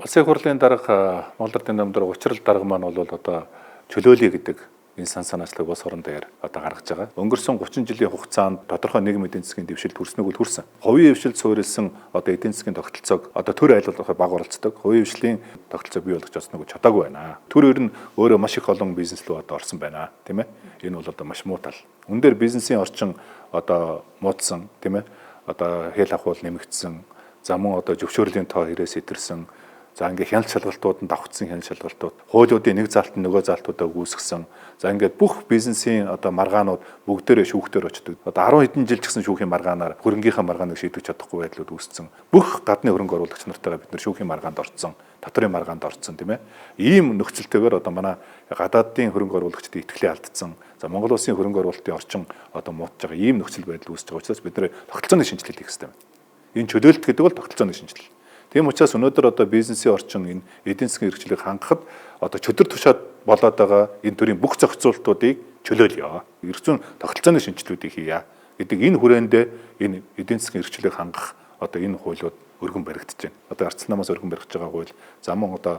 Улсын хурлын дарга Монгол Ардын намдар учрал дарга маань бол одоо чөлөөлөе гэдэг энэ сан санаачлалыг улс орон дээр одоо гаргаж байгаа. Өнгөрсөн 30 жилийн хугацаанд тодорхой нийгмийн эдийн засгийн дэвшилт хүрснэг бол хүрсэн. Хувийн хвшилд суурилсан одоо эдийн засгийн тогтолцоог одоо төр айлуулгахыг баг оролцдог. Хувийн хвшлийн тогтолцоог бий болгож чадсан нэг чадаагүй байна. Төр ер нь өөрөө маш их олон бизнес рүү одоо орсон байна, тийм ээ. Энэ бол одоо маш муу тал. Үн дээр бизнесийн орчин одоо муудсан, тийм ээ. Одоо хэл ахуул нэмэгдсэн. За мөн одоо зөвшөөрлийн тоо хэрэгс итэрсэн. За ингээд хяналт шалгалтууд нь давхцсан хяналт шалгалтууд, хуулиудын нэг заалт нь нөгөө заалтуудаа үүсгэсэн. За ингээд бүх бизнесийн одоо маргаанууд бүгдээрээ шүүхтэр очдог. Одоо 10 хэдэн жил ч гэсэн шүүхийн маргаанаар хөрөнгийнхаа маргааныг шийдвэж чадахгүй байдлууд үүссэн. Бүх гадны хөрөнгө оруулагч нартайгаа бид нэр шүүхийн маргаанд орцсон, татварын маргаанд орцсон, тийм ээ. Ийм нөхцөлтэйгээр одоо манай гадаадын хөрөнгө оруулагчдын итгэлээ алдсан. За Монгол улсын хөрөнгө оруулалтын орчин одоо муутж байгаа ийм нөхцөл байдал үүсэж байгаа учраас бид нэр тогтолцооны шинжилгээ хийх хэрэгтэй байна. Энэ чөлөөлөлт гэдэг бол тогтолцооны шинжилгээ. Тийм учраас өнөөдөр одоо бизнесийн орчин энэ эдийн засгийн хэрэгжлийг хангахад одоо чөдөр тушаад болоод байгаа энэ төрлийн бүх зохицуултуудыг чөлөөлъё. Эргцүүн тогтолцооны шинжилгэүүдийг хийя гэдэг энэ хүрээндээ энэ эдийн засгийн хэрэгжлийг хангах одоо энэ хуулиуд өргөн баригдаж байна. Одоо арчил намаас өргөн баригдаж байгаа хууль, замун одоо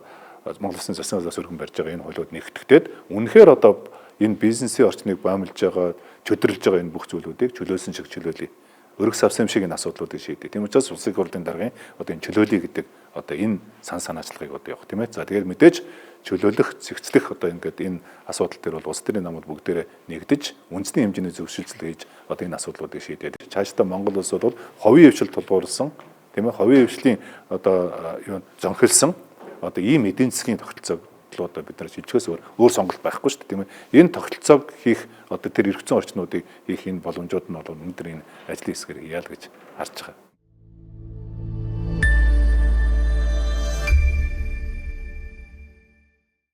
Монгол Улсын засгийн газраас өргөн барьж байгаа энэ хуулиуд нэгтгэгдээд үнэхээр одоо энэ бизнесийн орчныг боомлж байгаа, чөдөрлж байгаа энэ бүх зүйлүүдийг чөлөөлсөн шиг чөлөөлье. Өргөс авсан шиг энэ асуудлуудыг шийдээ. Тийм учраас улсын хурлын даргын одоо энэ чөлөөлөе гэдэг одоо энэ сан санаачлагыг одоо явах тийм ээ. За тэгээд мэдээж чөлөөлөх, зэгцлэх одоо ингээд энэ асуудал дээр бол улс төрийн намууд бүгдээрээ нэгдэж үндэсний хэмжээний зөвшөөрлөл хийж одоо энэ асуудлуудыг шийдээд цаашдаа Монгол улс бол ховийн хвшил тулгуурласан тийм ээ. Ховийн хвшлийн одоо юу зонхилсан одоо ийм эдийн засгийн тогтолцоог одоо бид нар шилжихээс өөр сонголт байхгүй шүү дээ, тийм ээ. Энэ тогтолцоог хийх одоо тэр эргэцэн орчнуудыг хийх энэ боломжууд нь бол өнөөдөр энэ ажлын хэсгээр хийя л гэж харж байгаа.